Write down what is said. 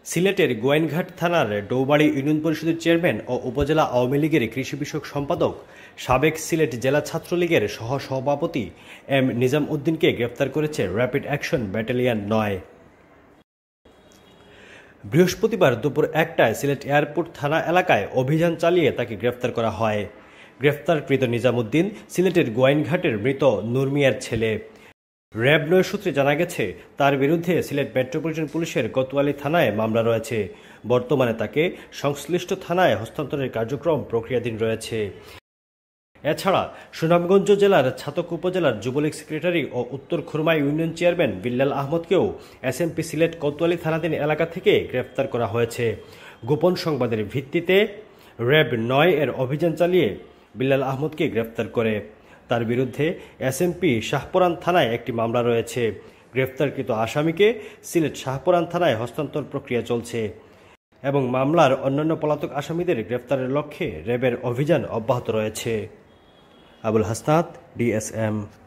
সিলেটের গোয়াইনঘাট থানার ডৌবাড়ী ইউনিয়ন পরিষদের চেয়ারম্যান ও উপজেলা আওয়ামী লীগের কৃষি বিষয়ক সম্পাদক, সাবেক সিলেট জেলা ছাত্রলীগের সহ-সভাপতি এম নিজাম উদ্দিনকে গ্রেপ্তার করেছে র্যাপিড অ্যাকশন ব্যাটালিয়ন ৯। বৃহস্পতিবার দুপুর ১টায় সিলেট এয়ারপোর্ট থানা এলাকায় অভিযান চালিয়ে তাকে গ্রেপ্তার করা হয়। গ্রেপ্তারকৃত নিজাম উদ্দিন সিলেটের গোয়াইনঘাটের মৃত নূর মিয়ার ছেলে। র্যাব ৯ সূত্রে জানা গেছে, তার বিরুদ্ধে সিলেট মেট্রোপলিটন পুলিশের কোতোয়ালি থানায় মামলা রয়েছে। বর্তমানে তাকে সংশ্লিষ্ট থানায় হস্তান্তরের কার্যক্রম প্রক্রিয়াধীন রয়েছে। এছাড়া সুনামগঞ্জ জেলার ছাতক উপজেলার যুবলীগ সেক্রেটারি ও উত্তর খুরমা ইউনিয়ন চেয়ারম্যান বিল্লাল আহমদকেও এসএমপি সিলেট কোতোয়ালি থানাধীন এলাকা থেকে গ্রেফতার করা হয়েছে। গোপন সংবাদের ভিত্তিতে র্যাব ৯ এর অভিযান চালিয়ে বিল্লাল আহমদকে গ্রেফতার করে। তার বিরুদ্ধে এসএমপি শাহপরান থানায় একটি মামলা রয়েছে। গ্রেফতারকৃত আসামিকে সিলেট শাহপরান থানায় হস্তান্তর প্রক্রিয়া চলছে এবং মামলার অন্যান্য পলাতক আসামিদের গ্রেফতারের লক্ষ্যে র্যাবের অভিযান অব্যাহত রয়েছে। আবুল হাসনাত, DSM।